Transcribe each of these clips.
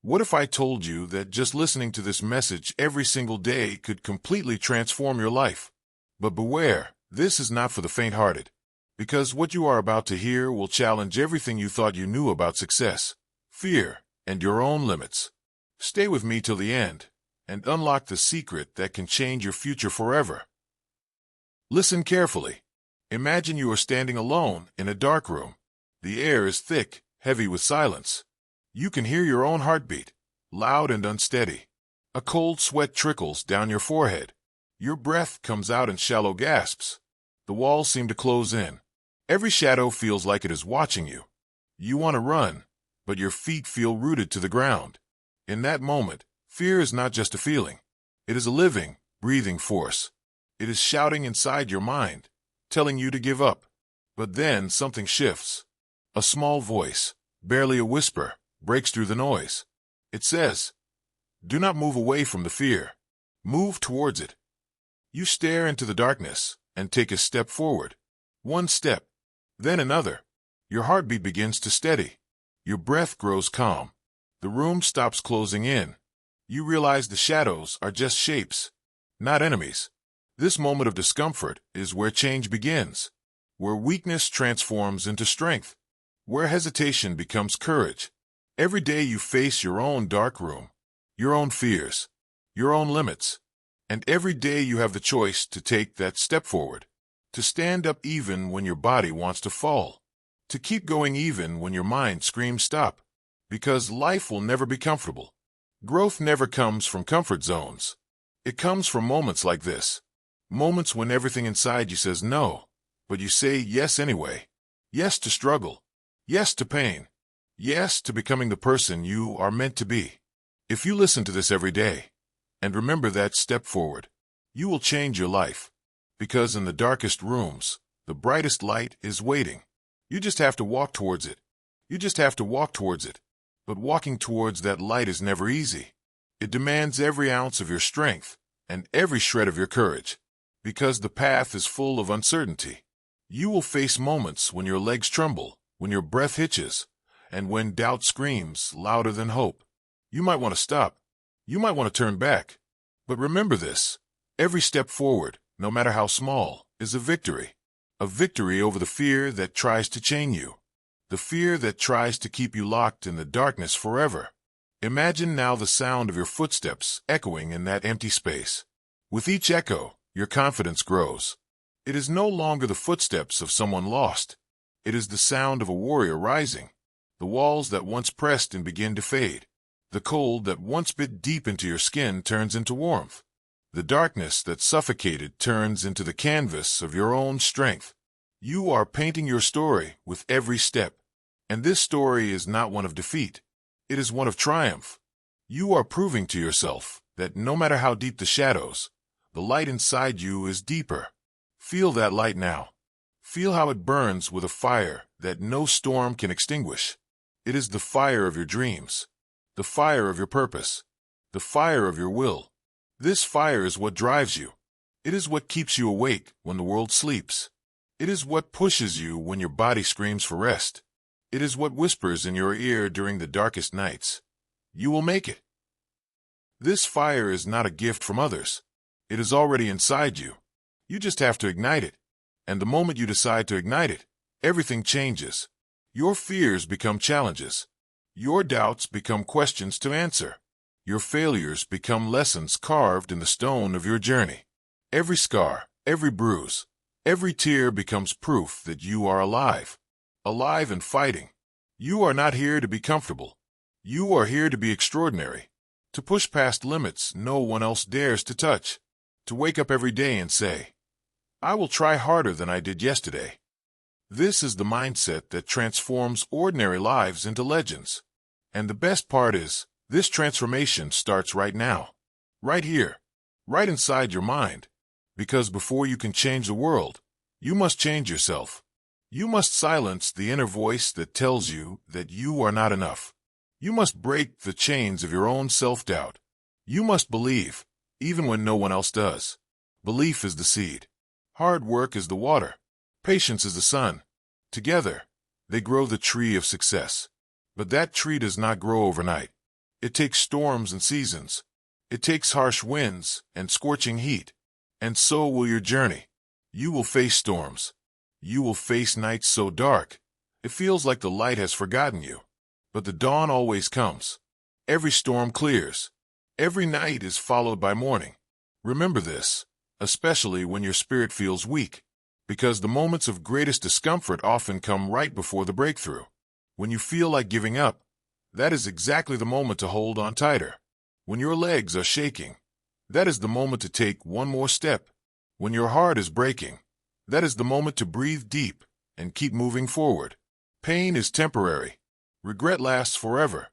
What if I told you that just listening to this message every single day could completely transform your life? But beware, this is not for the faint-hearted. Because what you are about to hear will challenge everything you thought you knew about success, fear, and your own limits. Stay with me till the end, and unlock the secret that can change your future forever. Listen carefully. Imagine you are standing alone in a dark room. The air is thick, heavy with silence. You can hear your own heartbeat, loud and unsteady. A cold sweat trickles down your forehead. Your breath comes out in shallow gasps. The walls seem to close in. Every shadow feels like it is watching you. You want to run, but your feet feel rooted to the ground. In that moment, fear is not just a feeling. It is a living, breathing force. It is shouting inside your mind, telling you to give up. But then something shifts. A small voice, barely a whisper, breaks through the noise. It says, "Do not move away from the fear. Move towards it." You stare into the darkness and take a step forward. One step, then another. Your heartbeat begins to steady. Your breath grows calm. The room stops closing in. You realize the shadows are just shapes, not enemies. This moment of discomfort is where change begins, where weakness transforms into strength, where hesitation becomes courage. Every day you face your own dark room, your own fears, your own limits, and every day you have the choice to take that step forward, to stand up even when your body wants to fall, to keep going even when your mind screams stop, because life will never be comfortable. Growth never comes from comfort zones. It comes from moments like this, moments when everything inside you says no, but you say yes anyway. Yes to struggle. Yes to pain. Yes to becoming the person you are meant to be. If you listen to this every day, and remember that step forward, you will change your life. Because in the darkest rooms, the brightest light is waiting. You just have to walk towards it. You just have to walk towards it. But walking towards that light is never easy. It demands every ounce of your strength and every shred of your courage. Because the path is full of uncertainty. You will face moments when your legs tremble, when your breath hitches, and when doubt screams louder than hope. You might want to stop. You might want to turn back. But remember this. Every step forward, no matter how small, is a victory. A victory over the fear that tries to chain you. The fear that tries to keep you locked in the darkness forever. Imagine now the sound of your footsteps echoing in that empty space. With each echo, your confidence grows. It is no longer the footsteps of someone lost. It is the sound of a warrior rising. The walls that once pressed and begin to fade. The cold that once bit deep into your skin turns into warmth. The darkness that suffocated turns into the canvas of your own strength. You are painting your story with every step. And this story is not one of defeat. It is one of triumph. You are proving to yourself that no matter how deep the shadows, the light inside you is deeper. Feel that light now. Feel how it burns with a fire that no storm can extinguish. It is the fire of your dreams, the fire of your purpose, the fire of your will. This fire is what drives you. It is what keeps you awake when the world sleeps. It is what pushes you when your body screams for rest. It is what whispers in your ear during the darkest nights. You will make it. This fire is not a gift from others. It is already inside you. You just have to ignite it. And the moment you decide to ignite it, everything changes. Your fears become challenges. Your doubts become questions to answer. Your failures become lessons carved in the stone of your journey. Every scar, every bruise, every tear becomes proof that you are alive. Alive and fighting. You are not here to be comfortable. You are here to be extraordinary. To push past limits no one else dares to touch. To wake up every day and say, "I will try harder than I did yesterday." This is the mindset that transforms ordinary lives into legends. And the best part is, this transformation starts right now. Right here. Right inside your mind. Because before you can change the world, you must change yourself. You must silence the inner voice that tells you that you are not enough. You must break the chains of your own self-doubt. You must believe, even when no one else does. Belief is the seed. Hard work is the water. Patience is the sun. Together, they grow the tree of success. But that tree does not grow overnight. It takes storms and seasons. It takes harsh winds and scorching heat. And so will your journey. You will face storms. You will face nights so dark, it feels like the light has forgotten you. But the dawn always comes. Every storm clears. Every night is followed by morning. Remember this, especially when your spirit feels weak, because the moments of greatest discomfort often come right before the breakthrough. When you feel like giving up, that is exactly the moment to hold on tighter. When your legs are shaking, that is the moment to take one more step. When your heart is breaking, that is the moment to breathe deep and keep moving forward. Pain is temporary. Regret lasts forever.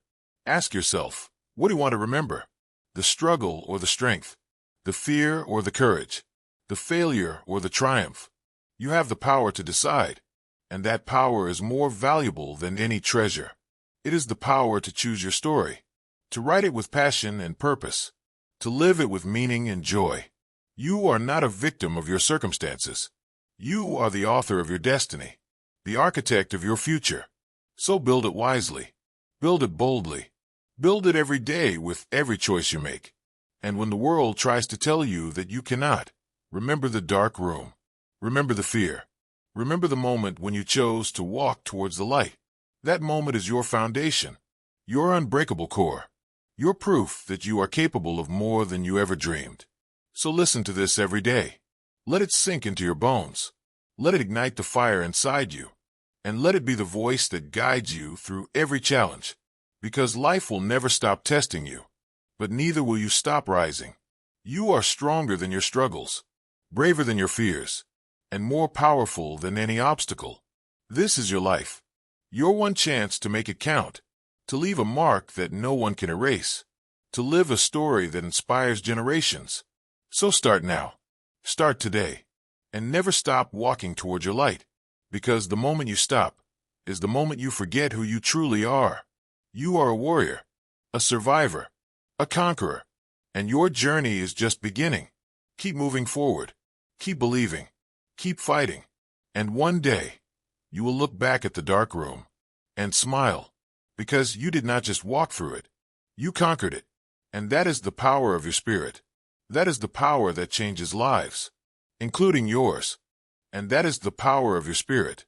Ask yourself, what do you want to remember? The struggle or the strength? The fear or the courage? The failure or the triumph? You have the power to decide, and that power is more valuable than any treasure. It is the power to choose your story, to write it with passion and purpose, to live it with meaning and joy. You are not a victim of your circumstances. You are the author of your destiny, the architect of your future. So build it wisely. Build it boldly. Build it every day with every choice you make. And when the world tries to tell you that you cannot, remember the dark room. Remember the fear. Remember the moment when you chose to walk towards the light. That moment is your foundation, your unbreakable core, your proof that you are capable of more than you ever dreamed. So listen to this every day. Let it sink into your bones. Let it ignite the fire inside you. And let it be the voice that guides you through every challenge. Because life will never stop testing you. But neither will you stop rising. You are stronger than your struggles, braver than your fears, and more powerful than any obstacle. This is your life. Your one chance to make it count, to leave a mark that no one can erase, to live a story that inspires generations. So start now. Start today. And never stop walking toward your light. Because the moment you stop is the moment you forget who you truly are. You are a warrior, a survivor, a conqueror, and your journey is just beginning. Keep moving forward. Keep believing. Keep fighting. And one day, you will look back at the dark room and smile, because you did not just walk through it. You conquered it. And that is the power of your spirit. That is the power that changes lives, including yours. And that is the power of your spirit.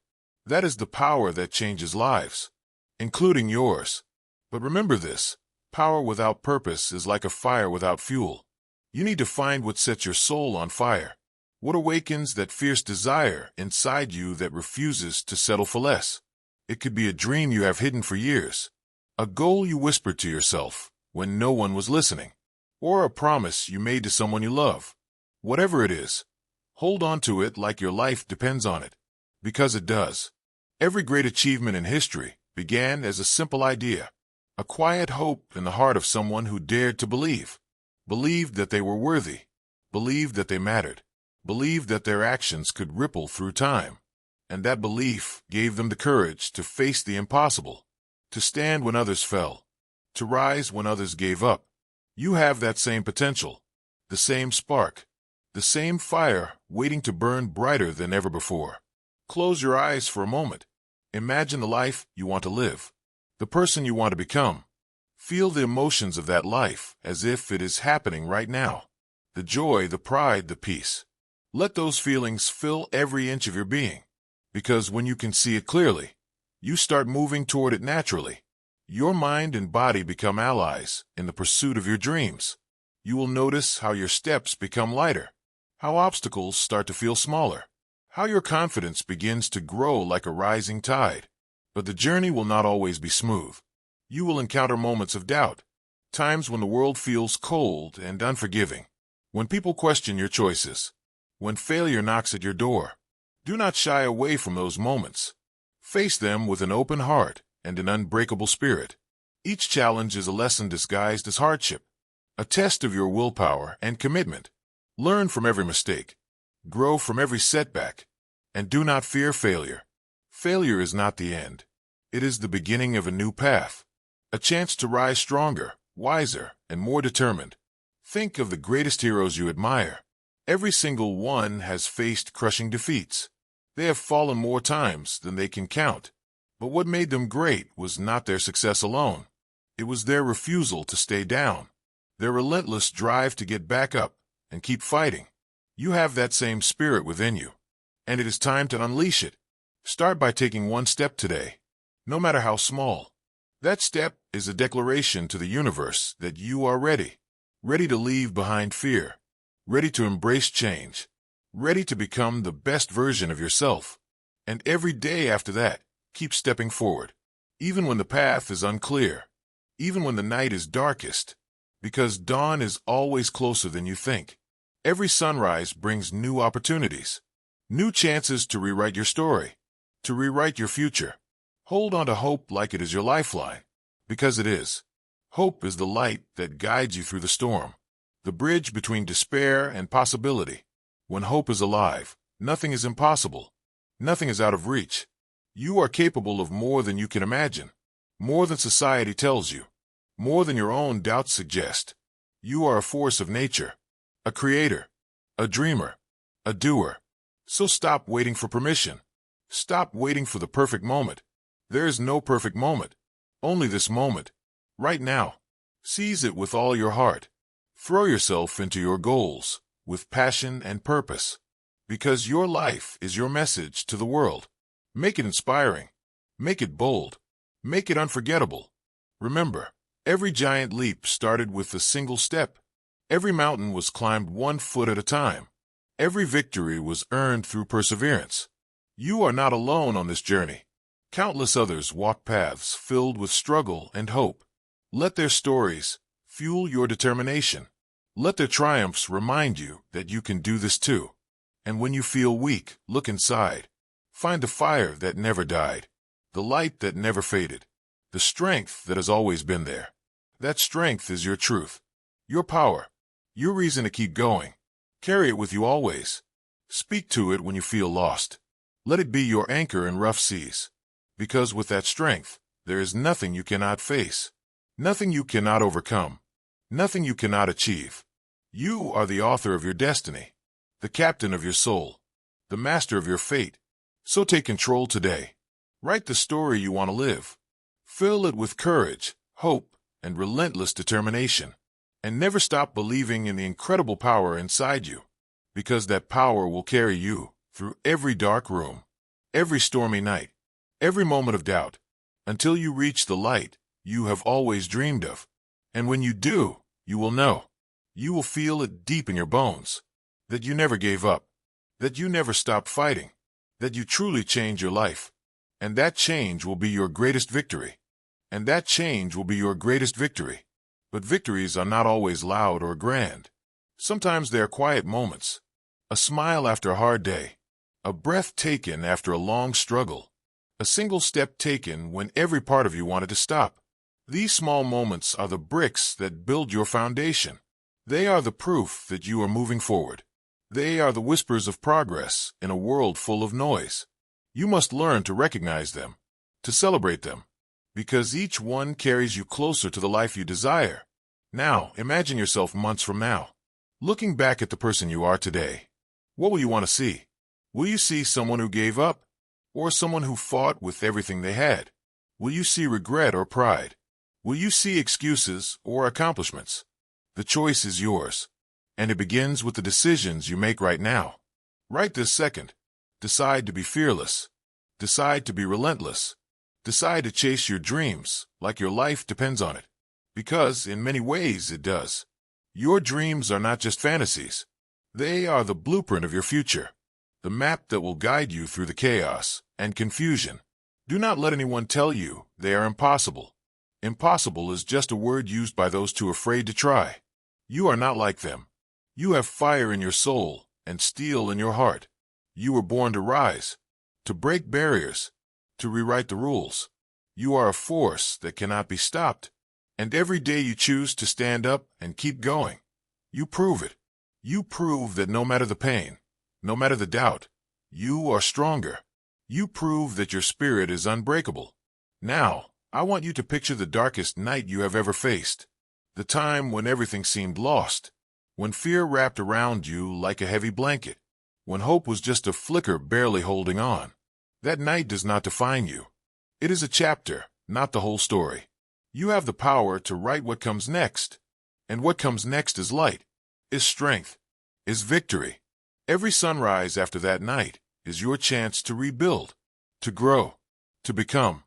That is the power that changes lives, including yours. But remember this, power without purpose is like a fire without fuel. You need to find what sets your soul on fire. What awakens that fierce desire inside you that refuses to settle for less? It could be a dream you have hidden for years, a goal you whispered to yourself when no one was listening, or a promise you made to someone you love. Whatever it is, hold on to it like your life depends on it, because it does. Every great achievement in history began as a simple idea, a quiet hope in the heart of someone who dared to believe, believed that they were worthy, believed that they mattered, believed that their actions could ripple through time. And that belief gave them the courage to face the impossible, to stand when others fell, to rise when others gave up. You have that same potential, the same spark, the same fire waiting to burn brighter than ever before. Close your eyes for a moment. Imagine the life you want to live, the person you want to become. Feel the emotions of that life as if it is happening right now. The joy, the pride, the peace. Let those feelings fill every inch of your being. Because when you can see it clearly, you start moving toward it naturally. Your mind and body become allies in the pursuit of your dreams. You will notice how your steps become lighter, how obstacles start to feel smaller, how your confidence begins to grow like a rising tide. But the journey will not always be smooth. You will encounter moments of doubt, times when the world feels cold and unforgiving, when people question your choices, when failure knocks at your door. Do not shy away from those moments. Face them with an open heart and an unbreakable spirit. Each challenge is a lesson disguised as hardship, a test of your willpower and commitment. Learn from every mistake, grow from every setback, and do not fear failure. Failure is not the end. It is the beginning of a new path, a chance to rise stronger, wiser, and more determined. Think of the greatest heroes you admire. Every single one has faced crushing defeats. They have fallen more times than they can count. But what made them great was not their success alone. It was their refusal to stay down, their relentless drive to get back up and keep fighting. You have that same spirit within you, and it is time to unleash it. Start by taking one step today, no matter how small. That step is a declaration to the universe that you are ready, ready to leave behind fear, ready to embrace change, ready to become the best version of yourself. And every day after that, keep stepping forward, even when the path is unclear, even when the night is darkest, because dawn is always closer than you think. Every sunrise brings new opportunities, new chances to rewrite your story, to rewrite your future. Hold on to hope like it is your lifeline, because it is. Hope is the light that guides you through the storm, the bridge between despair and possibility. When hope is alive, nothing is impossible. Nothing is out of reach. You are capable of more than you can imagine, more than society tells you, more than your own doubts suggest. You are a force of nature, a creator, a dreamer, a doer. So stop waiting for permission. Stop waiting for the perfect moment. There is no perfect moment, only this moment, right now. Seize it with all your heart. Throw yourself into your goals with passion and purpose, because your life is your message to the world. Make it inspiring. Make it bold. Make it unforgettable. Remember, every giant leap started with a single step. Every mountain was climbed 1 foot at a time. Every victory was earned through perseverance. You are not alone on this journey. Countless others walk paths filled with struggle and hope. Let their stories fuel your determination. Let their triumphs remind you that you can do this too. And when you feel weak, look inside. Find the fire that never died, the light that never faded, the strength that has always been there. That strength is your truth, your power, your reason to keep going. Carry it with you always. Speak to it when you feel lost. Let it be your anchor in rough seas. Because with that strength, there is nothing you cannot face, nothing you cannot overcome, nothing you cannot achieve. You are the author of your destiny, the captain of your soul, the master of your fate. So take control today. Write the story you want to live. Fill it with courage, hope, and relentless determination. And never stop believing in the incredible power inside you, because that power will carry you through every dark room, every stormy night, every moment of doubt, until you reach the light you have always dreamed of. And when you do, you will know. You will feel it deep in your bones, that you never gave up, that you never stopped fighting, that you truly changed your life. And that change will be your greatest victory. And that change will be your greatest victory. But victories are not always loud or grand. Sometimes they are quiet moments. A smile after a hard day. A breath taken after a long struggle. A single step taken when every part of you wanted to stop. These small moments are the bricks that build your foundation. They are the proof that you are moving forward. They are the whispers of progress in a world full of noise. You must learn to recognize them, to celebrate them, because each one carries you closer to the life you desire. Now, imagine yourself months from now, looking back at the person you are today. What will you want to see? Will you see someone who gave up, or someone who fought with everything they had? Will you see regret or pride? Will you see excuses or accomplishments? The choice is yours, and it begins with the decisions you make right now. Right this second. Decide to be fearless. Decide to be relentless. Decide to chase your dreams like your life depends on it. Because, in many ways, it does. Your dreams are not just fantasies. They are the blueprint of your future, the map that will guide you through the chaos and confusion. Do not let anyone tell you they are impossible. Impossible is just a word used by those too afraid to try. You are not like them. You have fire in your soul and steel in your heart. You were born to rise, to break barriers, to rewrite the rules. You are a force that cannot be stopped. And every day you choose to stand up and keep going, you prove it. You prove that no matter the pain, no matter the doubt, you are stronger. You prove that your spirit is unbreakable. Now, I want you to picture the darkest night you have ever faced. The time when everything seemed lost, when fear wrapped around you like a heavy blanket, when hope was just a flicker barely holding on. That night does not define you. It is a chapter, not the whole story. You have the power to write what comes next. And what comes next is light, is strength, is victory. Every sunrise after that night is your chance to rebuild, to grow, to become.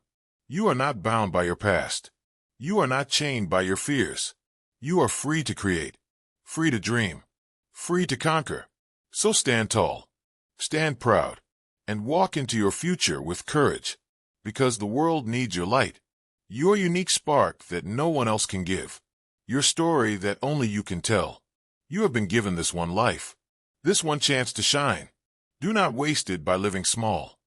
You are not bound by your past. You are not chained by your fears. You are free to create, free to dream, free to conquer. So stand tall, stand proud, and walk into your future with courage, because the world needs your light, your unique spark that no one else can give, your story that only you can tell. You have been given this one life, this one chance to shine. Do not waste it by living small.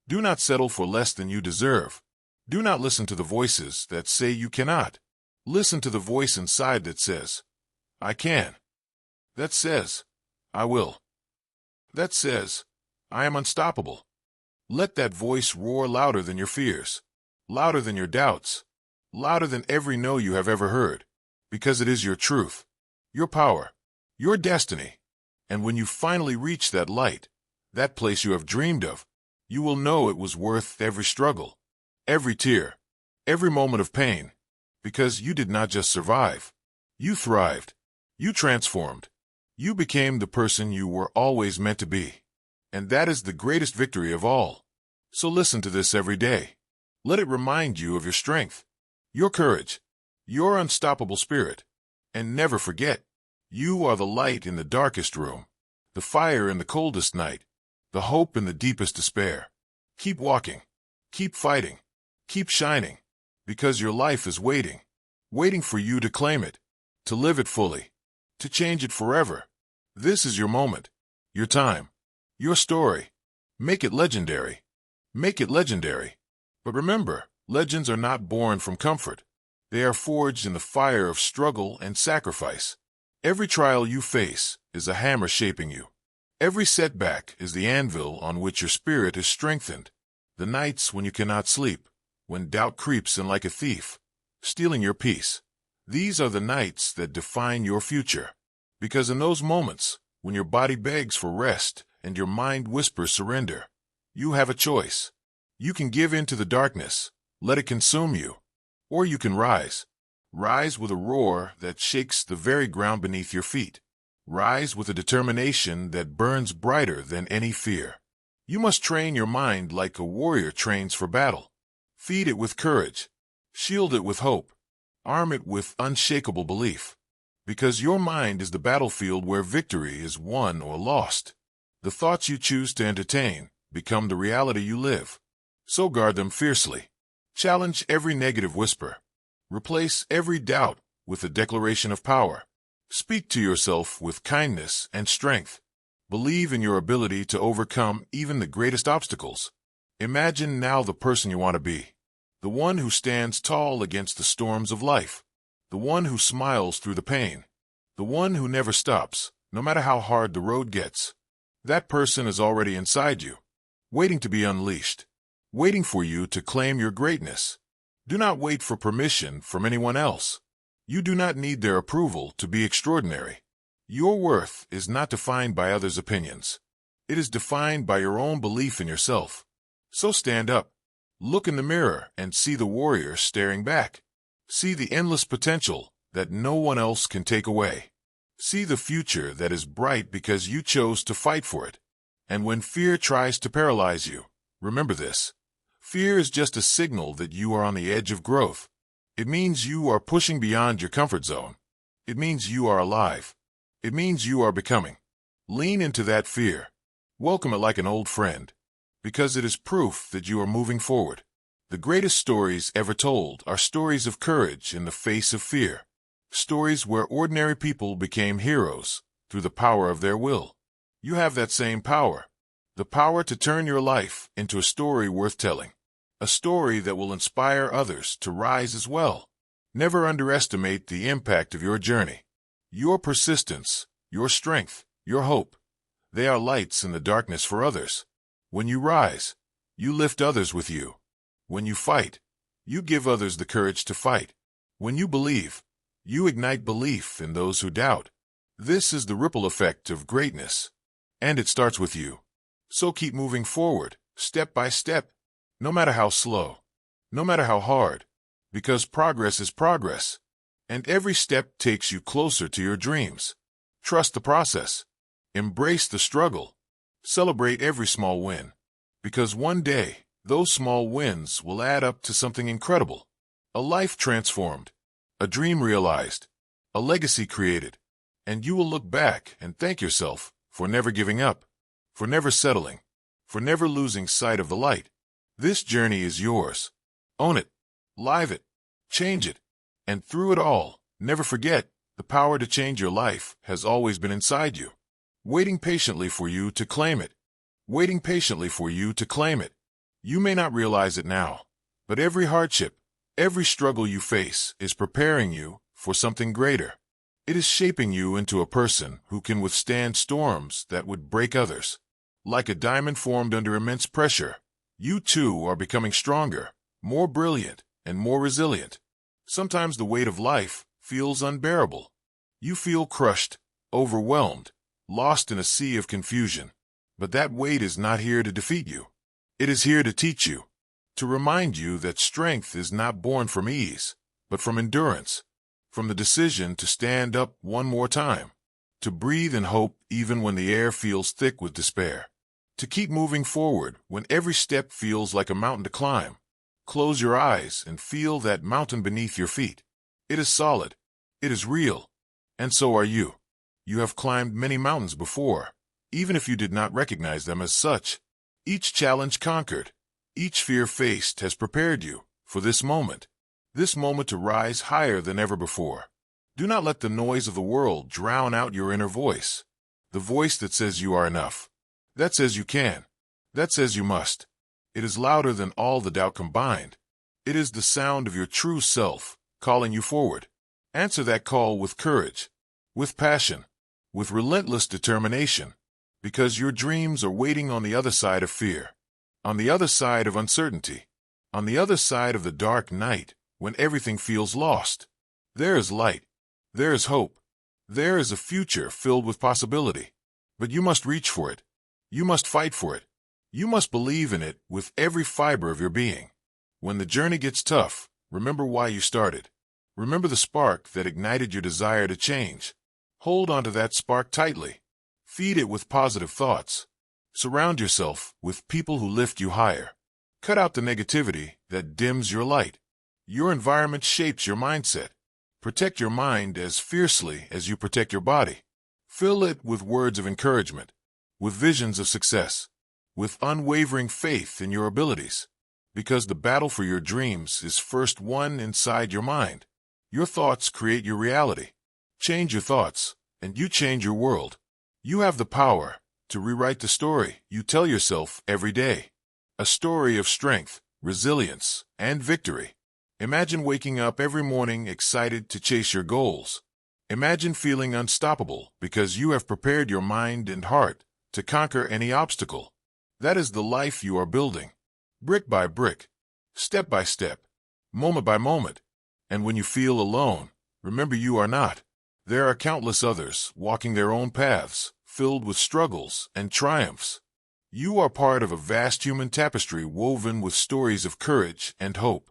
Do not settle for less than you deserve. Do not listen to the voices that say you cannot. Listen to the voice inside that says, I can. That says, I will. That says, I am unstoppable. Let that voice roar louder than your fears, louder than your doubts, louder than every no you have ever heard, because it is your truth, your power, your destiny. And when you finally reach that light, that place you have dreamed of, you will know it was worth every struggle, every tear, every moment of pain, because you did not just survive. You thrived. You transformed. You became the person you were always meant to be. And that is the greatest victory of all. So listen to this every day. Let it remind you of your strength, your courage, your unstoppable spirit. And never forget, you are the light in the darkest room, the fire in the coldest night, the hope in the deepest despair. Keep walking, keep fighting, keep shining, because your life is waiting, waiting for you to claim it, to live it fully, to change it forever. This is your moment, your time, your story. Make it legendary. Make it legendary. But remember, legends are not born from comfort. They are forged in the fire of struggle and sacrifice. Every trial you face is a hammer shaping you. Every setback is the anvil on which your spirit is strengthened. The nights when you cannot sleep, when doubt creeps in like a thief, stealing your peace. These are the nights that define your future. Because in those moments, when your body begs for rest and your mind whispers surrender, you have a choice. You can give in to the darkness, let it consume you. Or you can rise. Rise with a roar that shakes the very ground beneath your feet. Rise with a determination that burns brighter than any fear. You must train your mind like a warrior trains for battle. Feed it with courage. Shield it with hope. Arm it with unshakable belief. Because your mind is the battlefield where victory is won or lost. The thoughts you choose to entertain become the reality you live. So guard them fiercely. Challenge every negative whisper. Replace every doubt with a declaration of power. Speak to yourself with kindness and strength. Believe in your ability to overcome even the greatest obstacles. Imagine now the person you want to be. The one who stands tall against the storms of life. The one who smiles through the pain. The one who never stops, no matter how hard the road gets. That person is already inside you, waiting to be unleashed, waiting for you to claim your greatness. Do not wait for permission from anyone else. You do not need their approval to be extraordinary. Your worth is not defined by others' opinions. It is defined by your own belief in yourself. So stand up. Look in the mirror and see the warrior staring back. See the endless potential that no one else can take away. See the future that is bright because you chose to fight for it. And when fear tries to paralyze you, remember this. Fear is just a signal that you are on the edge of growth. It means you are pushing beyond your comfort zone. It means you are alive. It means you are becoming. Lean into that fear. Welcome it like an old friend, because it is proof that you are moving forward. The greatest stories ever told are stories of courage in the face of fear. Stories where ordinary people became heroes through the power of their will. You have that same power. The power to turn your life into a story worth telling. A story that will inspire others to rise as well. Never underestimate the impact of your journey. Your persistence, your strength, your hope. They are lights in the darkness for others. When you rise, you lift others with you. When you fight, you give others the courage to fight. When you believe, you ignite belief in those who doubt. This is the ripple effect of greatness. And it starts with you. So keep moving forward, step by step, no matter how slow, no matter how hard, because progress is progress, and every step takes you closer to your dreams. Trust the process. Embrace the struggle. Celebrate every small win, because one day, those small wins will add up to something incredible. A life transformed, a dream realized, a legacy created, and you will look back and thank yourself for never giving up, for never settling, for never losing sight of the light. This journey is yours. Own it, live it, change it, and through it all, never forget, the power to change your life has always been inside you, waiting patiently for you to claim it, waiting patiently for you to claim it. You may not realize it now, but every hardship, every struggle you face is preparing you for something greater. It is shaping you into a person who can withstand storms that would break others. Like a diamond formed under immense pressure, you too are becoming stronger, more brilliant, and more resilient. Sometimes the weight of life feels unbearable. You feel crushed, overwhelmed, lost in a sea of confusion. But that weight is not here to defeat you. It is here to teach you, to remind you that strength is not born from ease, but from endurance, from the decision to stand up one more time, to breathe in hope even when the air feels thick with despair, to keep moving forward when every step feels like a mountain to climb. Close your eyes and feel that mountain beneath your feet. It is solid. It is real. And so are you. You have climbed many mountains before, even if you did not recognize them as such. Each challenge conquered, each fear faced has prepared you for this moment to rise higher than ever before. Do not let the noise of the world drown out your inner voice, the voice that says you are enough, that says you can, that says you must. It is louder than all the doubt combined. It is the sound of your true self calling you forward. Answer that call with courage, with passion, with relentless determination, because your dreams are waiting on the other side of fear, on the other side of uncertainty, on the other side of the dark night when everything feels lost. There is light. There is hope. There is a future filled with possibility. But you must reach for it. You must fight for it. You must believe in it with every fiber of your being. When the journey gets tough, remember why you started. Remember the spark that ignited your desire to change. Hold onto that spark tightly. Feed it with positive thoughts. Surround yourself with people who lift you higher. Cut out the negativity that dims your light. Your environment shapes your mindset. Protect your mind as fiercely as you protect your body. Fill it with words of encouragement, with visions of success, with unwavering faith in your abilities. Because the battle for your dreams is first won inside your mind. Your thoughts create your reality. Change your thoughts, and you change your world. You have the power to rewrite the story you tell yourself every day. A story of strength, resilience, and victory. Imagine waking up every morning excited to chase your goals. Imagine feeling unstoppable because you have prepared your mind and heart to conquer any obstacle. That is the life you are building, brick by brick, step by step, moment by moment. And when you feel alone, remember you are not. There are countless others walking their own paths, filled with struggles and triumphs. You are part of a vast human tapestry woven with stories of courage and hope.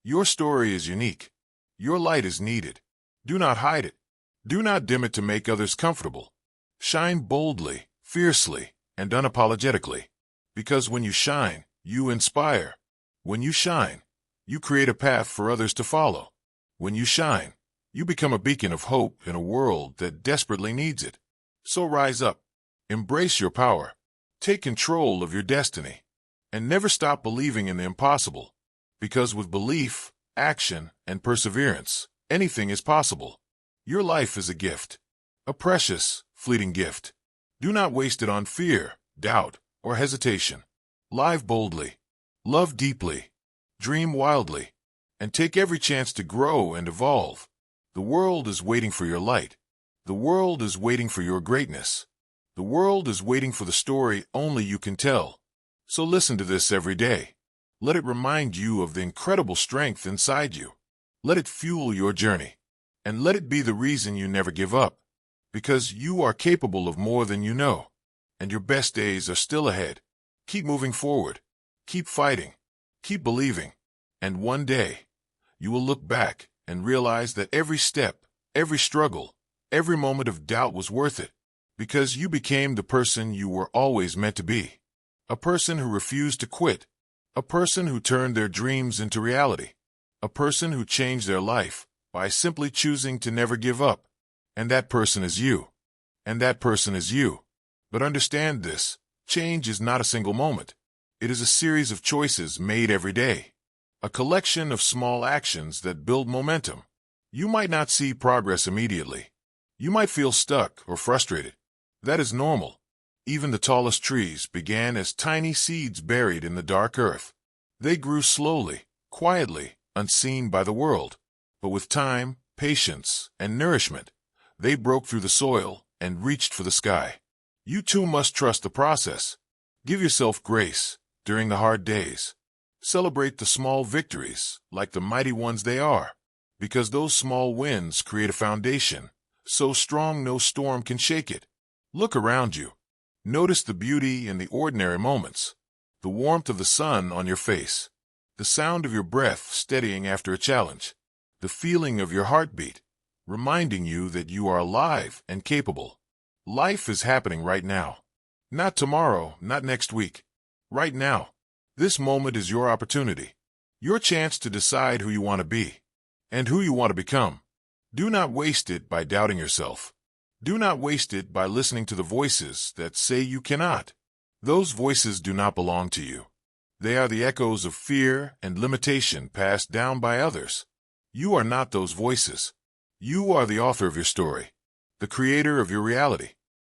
Your story is unique. Your light is needed. Do not hide it. Do not dim it to make others comfortable. Shine boldly, fiercely, and unapologetically. Because when you shine, you inspire. When you shine, you create a path for others to follow. When you shine, you become a beacon of hope in a world that desperately needs it. So rise up. Embrace your power. Take control of your destiny. And never stop believing in the impossible. Because with belief, action, and perseverance, anything is possible. Your life is a gift. A precious, fleeting gift. Do not waste it on fear, doubt, or hesitation. Live boldly. Love deeply. Dream wildly. And take every chance to grow and evolve. The world is waiting for your light. The world is waiting for your greatness. The world is waiting for the story only you can tell. So listen to this every day. Let it remind you of the incredible strength inside you. Let it fuel your journey. And let it be the reason you never give up. Because you are capable of more than you know. And your best days are still ahead. Keep moving forward. Keep fighting. Keep believing. And one day, You will look back and realize that every step, every struggle, every moment of doubt was worth it, because you became the person you were always meant to be. A person who refused to quit, a person who turned their dreams into reality, a person who changed their life by simply choosing to never give up. And that person is you. And that person is you. But understand this, change is not a single moment. It is a series of choices made every day. A collection of small actions that build momentum. You might not see progress immediately. You might feel stuck or frustrated. That is normal. Even the tallest trees began as tiny seeds buried in the dark earth. They grew slowly, quietly, unseen by the world. But with time, patience, and nourishment, they broke through the soil and reached for the sky. You too must trust the process. Give yourself grace during the hard days. Celebrate the small victories like the mighty ones they are, because those small wins create a foundation so strong no storm can shake it. Look around you. Notice the beauty in the ordinary moments, the warmth of the sun on your face, the sound of your breath steadying after a challenge, the feeling of your heartbeat, reminding you that you are alive and capable. Life is happening right now. Not tomorrow, not next week. Right now. This moment is your opportunity, your chance to decide who you want to be and who you want to become. Do not waste it by doubting yourself. Do not waste it by listening to the voices that say you cannot. Those voices do not belong to you. They are the echoes of fear and limitation passed down by others. You are not those voices. You are the author of your story, the creator of your reality.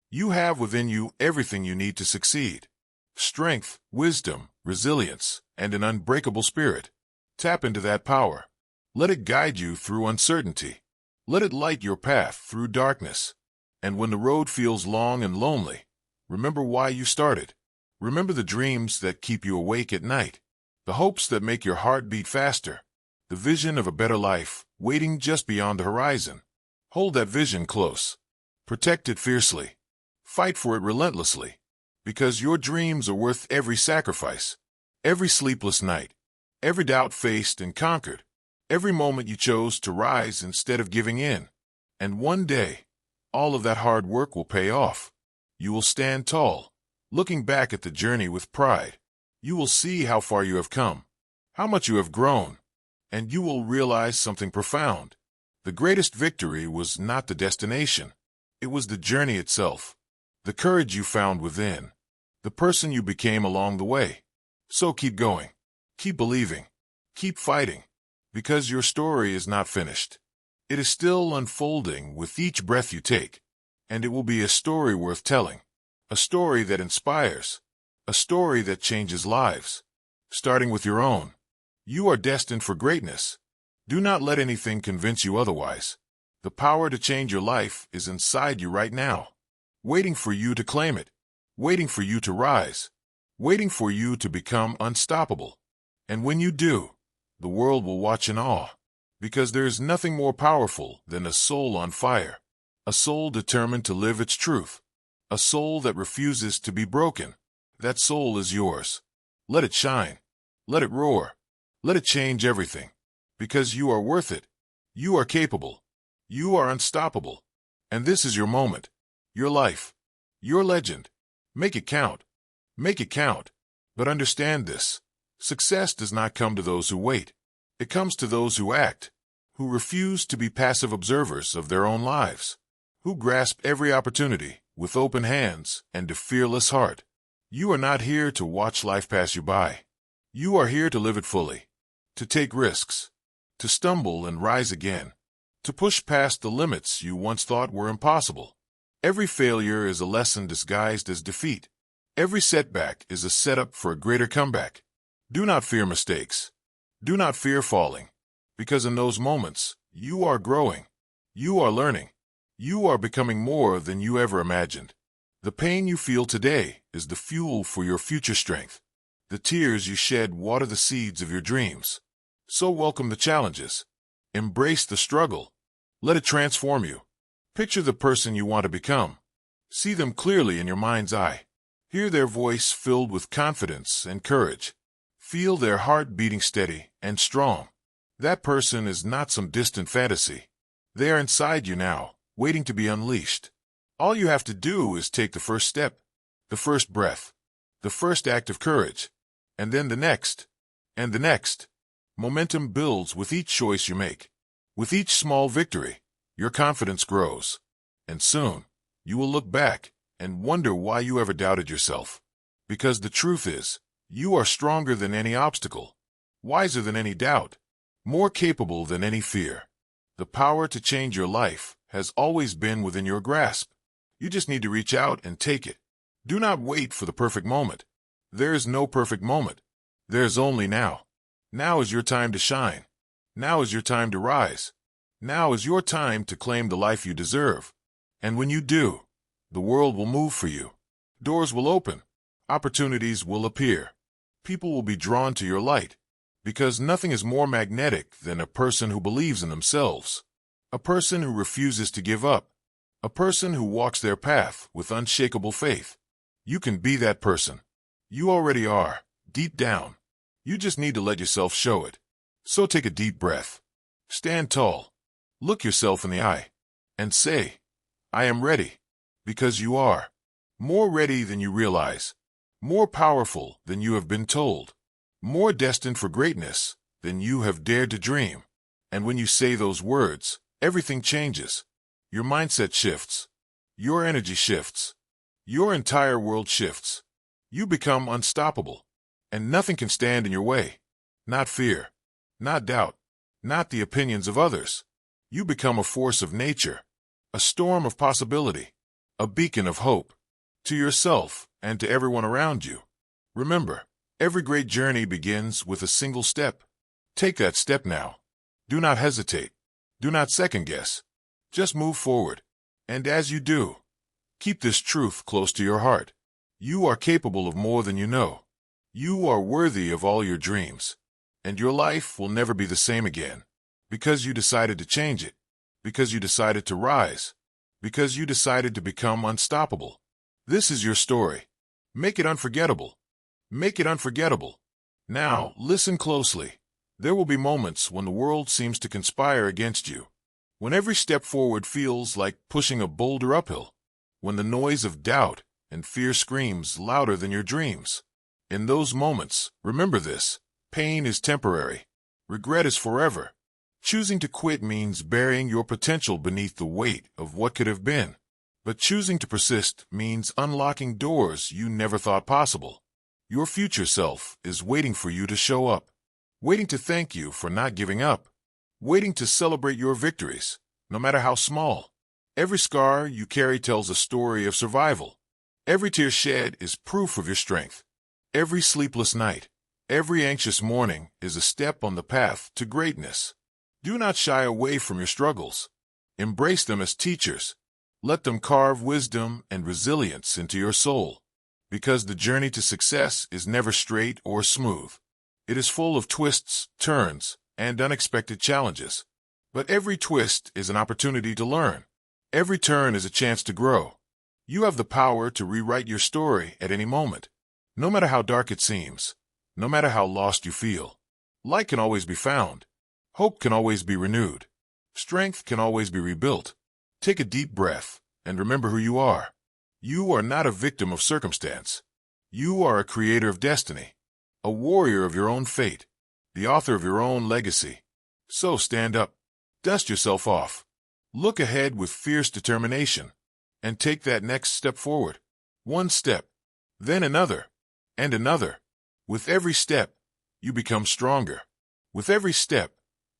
You have within you everything you need to succeed. Strength, wisdom, resilience, and an unbreakable spirit. Tap into that power. Let it guide you through uncertainty. Let it light your path through darkness. And when the road feels long and lonely, remember why you started. Remember the dreams that keep you awake at night, the hopes that make your heart beat faster, the vision of a better life waiting just beyond the horizon. Hold that vision close. Protect it fiercely. Fight for it relentlessly. Because your dreams are worth every sacrifice, every sleepless night, every doubt faced and conquered, every moment you chose to rise instead of giving in. And one day, all of that hard work will pay off. You will stand tall, looking back at the journey with pride. You will see how far you have come, how much you have grown, and you will realize something profound. The greatest victory was not the destination. It was the journey itself. The courage you found within, the person you became along the way. So keep going, keep believing, keep fighting, because your story is not finished. It is still unfolding with each breath you take, and it will be a story worth telling, a story that inspires, a story that changes lives, starting with your own. You are destined for greatness. Do not let anything convince you otherwise. The power to change your life is inside you right now, waiting for you to claim it, waiting for you to rise, waiting for you to become unstoppable. And when you do, the world will watch in awe, because there is nothing more powerful than a soul on fire, a soul determined to live its truth, a soul that refuses to be broken. That soul is yours. Let it shine. Let it roar. Let it change everything, because you are worth it. You are capable. You are unstoppable. And this is your moment. Your life, your legend. Make it count. Make it count. But understand this. Success does not come to those who wait. It comes to those who act, who refuse to be passive observers of their own lives, who grasp every opportunity with open hands and a fearless heart. You are not here to watch life pass you by. You are here to live it fully, to take risks, to stumble and rise again, to push past the limits you once thought were impossible. Every failure is a lesson disguised as defeat. Every setback is a setup for a greater comeback. Do not fear mistakes. Do not fear falling, because in those moments, you are growing. You are learning. You are becoming more than you ever imagined. The pain you feel today is the fuel for your future strength. The tears you shed water the seeds of your dreams. So welcome the challenges. Embrace the struggle. Let it transform you. Picture the person you want to become. See them clearly in your mind's eye. Hear their voice filled with confidence and courage. Feel their heart beating steady and strong. That person is not some distant fantasy. They are inside you now, waiting to be unleashed. All you have to do is take the first step, the first breath, the first act of courage, and then the next, and the next. Momentum builds with each choice you make. With each small victory, your confidence grows. And soon, you will look back and wonder why you ever doubted yourself. Because the truth is, you are stronger than any obstacle, wiser than any doubt, more capable than any fear. The power to change your life has always been within your grasp. You just need to reach out and take it. Do not wait for the perfect moment. There is no perfect moment. There is only now. Now is your time to shine. Now is your time to rise. Now is your time to claim the life you deserve. And when you do, the world will move for you. Doors will open. Opportunities will appear. People will be drawn to your light. Because nothing is more magnetic than a person who believes in themselves. A person who refuses to give up. A person who walks their path with unshakable faith. You can be that person. You already are, deep down. You just need to let yourself show it. So take a deep breath. Stand tall. Look yourself in the eye. And say, I am ready. Because you are. More ready than you realize. More powerful than you have been told. More destined for greatness than you have dared to dream. And when you say those words, everything changes. Your mindset shifts. Your energy shifts. Your entire world shifts. You become unstoppable. And nothing can stand in your way. Not fear. Not doubt. Not the opinions of others. You become a force of nature. A storm of possibility. A beacon of hope. To yourself and to everyone around you. Remember, every great journey begins with a single step. Take that step now. Do not hesitate. Do not second guess. Just move forward. And as you do, keep this truth close to your heart. You are capable of more than you know. You are worthy of all your dreams. And your life will never be the same again. Because you decided to change it. Because you decided to rise. Because you decided to become unstoppable. This is your story. Make it unforgettable. Make it unforgettable. Now, listen closely. There will be moments when the world seems to conspire against you. When every step forward feels like pushing a boulder uphill. When the noise of doubt and fear screams louder than your dreams. In those moments, remember this. Pain is temporary. Regret is forever. Choosing to quit means burying your potential beneath the weight of what could have been. But choosing to persist means unlocking doors you never thought possible. Your future self is waiting for you to show up. Waiting to thank you for not giving up. Waiting to celebrate your victories, no matter how small. Every scar you carry tells a story of survival. Every tear shed is proof of your strength. Every sleepless night, every anxious morning is a step on the path to greatness. Do not shy away from your struggles. Embrace them as teachers. Let them carve wisdom and resilience into your soul. Because the journey to success is never straight or smooth. It is full of twists, turns, and unexpected challenges. But every twist is an opportunity to learn. Every turn is a chance to grow. You have the power to rewrite your story at any moment. No matter how dark it seems. No matter how lost you feel. Light can always be found. Hope can always be renewed. Strength can always be rebuilt. Take a deep breath and remember who you are. You are not a victim of circumstance. You are a creator of destiny. A warrior of your own fate. The author of your own legacy. So stand up. Dust yourself off. Look ahead with fierce determination. And take that next step forward. One step. Then another. And another. With every step, you become stronger. With every step,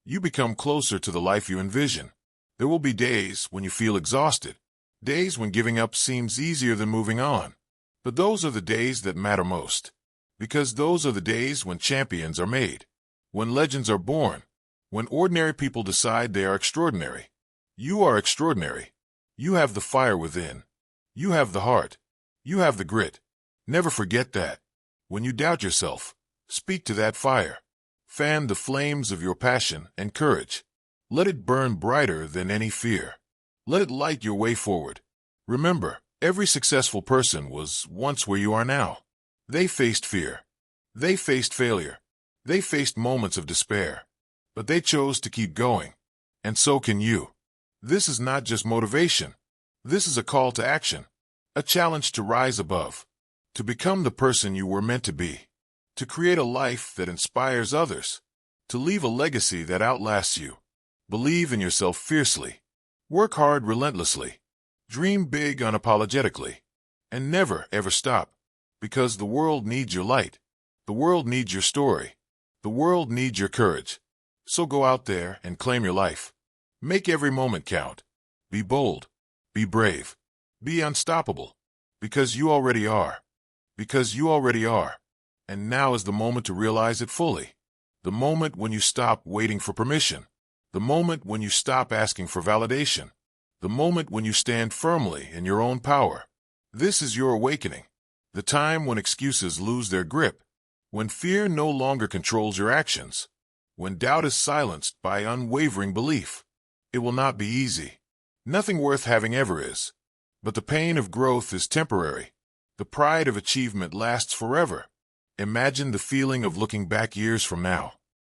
you become closer to the life you envision. There will be days when you feel exhausted. Days when giving up seems easier than moving on. But those are the days that matter most. Because those are the days when champions are made. When legends are born. When ordinary people decide they are extraordinary. You are extraordinary. You have the fire within. You have the heart. You have the grit. Never forget that. When you doubt yourself, speak to that fire. Fan the flames of your passion and courage. Let it burn brighter than any fear. Let it light your way forward. Remember, every successful person was once where you are now. They faced fear. They faced failure. They faced moments of despair. but they chose to keep going. And so can you. This is not just motivation. This is a call to action, a challenge to rise above, to become the person you were meant to be, to create a life that inspires others, to leave a legacy that outlasts you. Believe in yourself fiercely. Work hard relentlessly. Dream big unapologetically. And never, ever stop. Because the world needs your light. The world needs your story. The world needs your courage. So go out there and claim your life. Make every moment count. Be bold. Be brave. Be unstoppable. Because you already are. Because you already are. And now is the moment to realize it fully. The moment when you stop waiting for permission. The moment when you stop asking for validation. The moment when you stand firmly in your own power. This is your awakening. The time when excuses lose their grip. When fear no longer controls your actions. When doubt is silenced by unwavering belief. It will not be easy. Nothing worth having ever is. But the pain of growth is temporary. The pride of achievement lasts forever. Imagine the feeling of looking back years from now.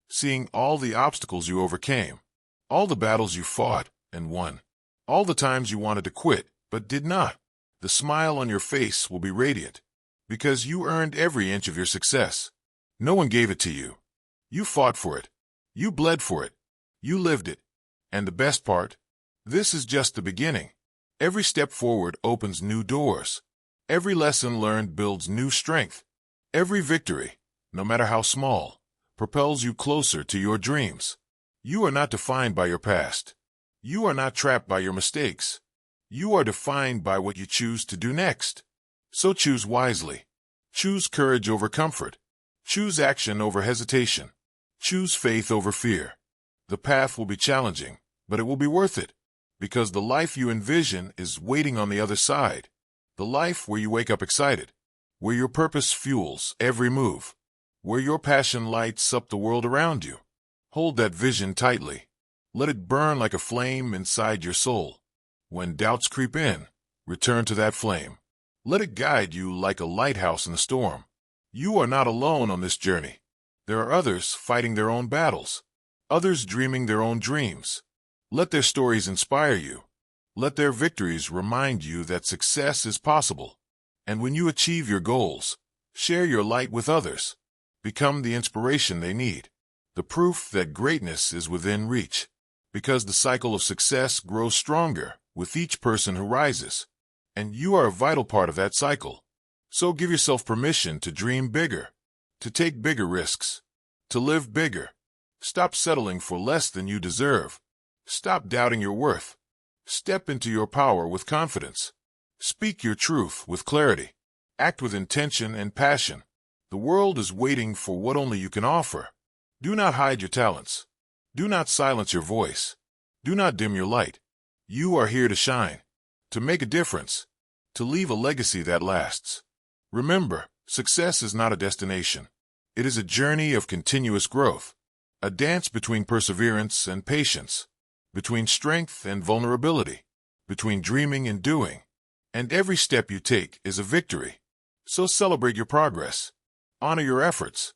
Seeing all the obstacles you overcame. All the battles you fought and won. All the times you wanted to quit, but did not. The smile on your face will be radiant. Because you earned every inch of your success. No one gave it to you. You fought for it. You bled for it. You lived it. And the best part? This is just the beginning. Every step forward opens new doors. Every lesson learned builds new strength. Every victory, no matter how small, propels you closer to your dreams. You are not defined by your past. You are not trapped by your mistakes. You are defined by what you choose to do next. So choose wisely. Choose courage over comfort. Choose action over hesitation. Choose faith over fear. The path will be challenging, but it will be worth it. Because the life you envision is waiting on the other side. The life where you wake up excited. Where your purpose fuels every move. Where your passion lights up the world around you. Hold that vision tightly. Let it burn like a flame inside your soul. When doubts creep in, return to that flame. Let it guide you like a lighthouse in the storm. You are not alone on this journey. There are others fighting their own battles. Others dreaming their own dreams. Let their stories inspire you. Let their victories remind you that success is possible. And when you achieve your goals, share your light with others. Become the inspiration they need. The proof that greatness is within reach. Because the cycle of success grows stronger with each person who rises. And you are a vital part of that cycle. So give yourself permission to dream bigger. To take bigger risks. To live bigger. Stop settling for less than you deserve. Stop doubting your worth. Step into your power with confidence. Speak your truth with clarity. Act with intention and passion. The world is waiting for what only you can offer. Do not hide your talents. Do not silence your voice. Do not dim your light. You are here to shine, to make a difference, to leave a legacy that lasts. Remember, success is not a destination. It is a journey of continuous growth, a dance between perseverance and patience, between strength and vulnerability, between dreaming and doing. And every step you take is a victory. So celebrate your progress. Honor your efforts.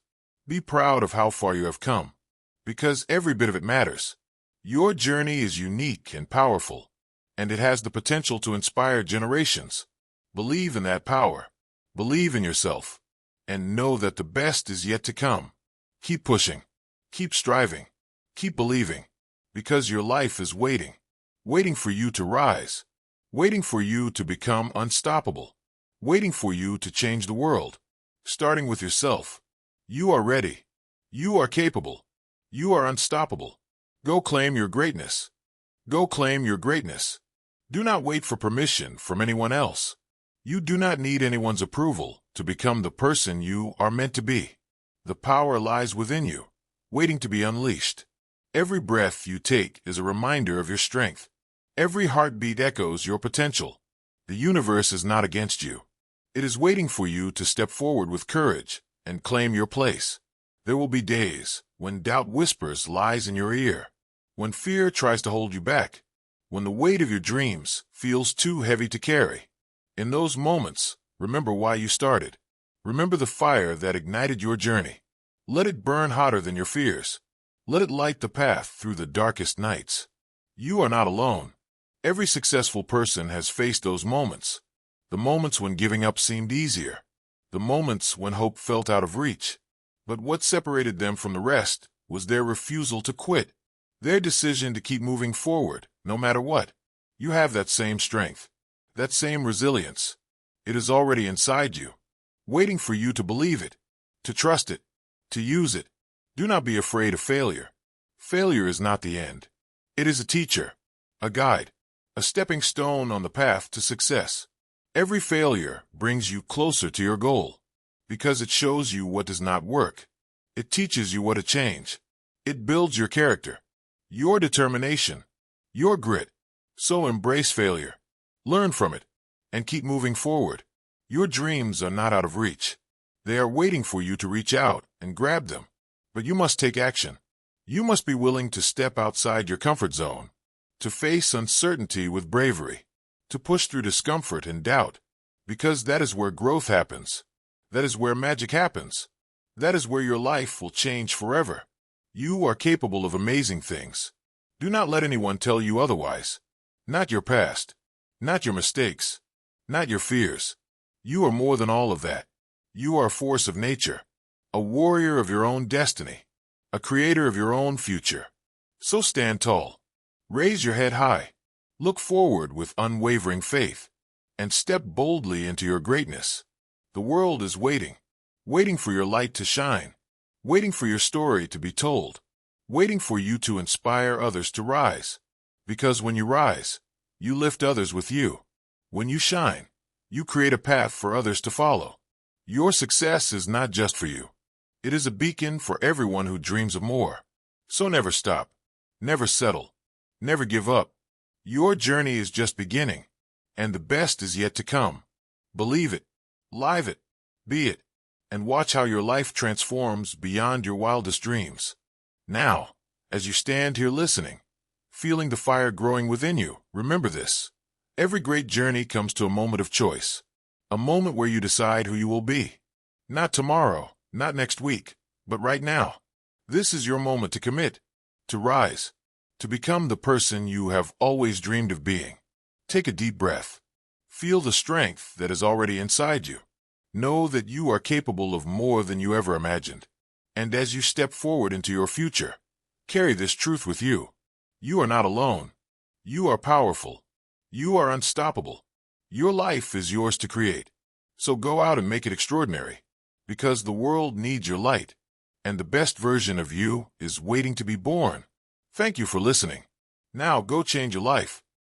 Be proud of how far you have come, because every bit of it matters. Your journey is unique and powerful, and it has the potential to inspire generations. Believe in that power. Believe in yourself, and know that the best is yet to come. Keep pushing. Keep striving. Keep believing, because your life is waiting. Waiting for you to rise. Waiting for you to become unstoppable. Waiting for you to change the world. Starting with yourself. You are ready. You are capable. You are unstoppable. Go claim your greatness. Go claim your greatness. Do not wait for permission from anyone else. You do not need anyone's approval to become the person you are meant to be. The power lies within you, waiting to be unleashed. Every breath you take is a reminder of your strength. Every heartbeat echoes your potential. The universe is not against you. It is waiting for you to step forward with courage and claim your place. There will be days when doubt whispers lies in your ear, when fear tries to hold you back, when the weight of your dreams feels too heavy to carry. In those moments, remember why you started. Remember the fire that ignited your journey. Let it burn hotter than your fears. Let it light the path through the darkest nights. You are not alone. Every successful person has faced those moments. The moments when giving up seemed easier. The moments when hope felt out of reach. But what separated them from the rest was their refusal to quit. Their decision to keep moving forward, no matter what. You have that same strength. That same resilience. It is already inside you, waiting for you to believe it, to trust it, to use it. Do not be afraid of failure. Failure is not the end. It is a teacher, a guide, a stepping stone on the path to success. Every failure brings you closer to your goal, because it shows you what does not work. It teaches you what to change. It builds your character, your determination, your grit. So embrace failure, learn from it, and keep moving forward. Your dreams are not out of reach. They are waiting for you to reach out and grab them. But you must take action. You must be willing to step outside your comfort zone, to face uncertainty with bravery, to push through discomfort and doubt, because that is where growth happens. That is where magic happens. That is where your life will change forever. You are capable of amazing things. Do not let anyone tell you otherwise. Not your past, not your mistakes, not your fears. You are more than all of that. You are a force of nature, a warrior of your own destiny, a creator of your own future. So stand tall, raise your head high, look forward with unwavering faith, and step boldly into your greatness. The world is waiting, waiting for your light to shine, waiting for your story to be told, waiting for you to inspire others to rise. Because when you rise, you lift others with you. When you shine, you create a path for others to follow. Your success is not just for you. It is a beacon for everyone who dreams of more. So never stop, never settle, never give up. Your journey is just beginning, and the best is yet to come. Believe it, live it, be it, and watch how your life transforms beyond your wildest dreams. Now, as you stand here listening, feeling the fire growing within you, remember this. Every great journey comes to a moment of choice, a moment where you decide who you will be. Not tomorrow, not next week, but right now. This is your moment to commit, to rise, to become the person you have always dreamed of being. Take a deep breath. Feel the strength that is already inside you. Know that you are capable of more than you ever imagined. And as you step forward into your future, carry this truth with you. You are not alone. You are powerful. You are unstoppable. Your life is yours to create. So go out and make it extraordinary, because the world needs your light, and the best version of you is waiting to be born. Thank you for listening. Now go change your life.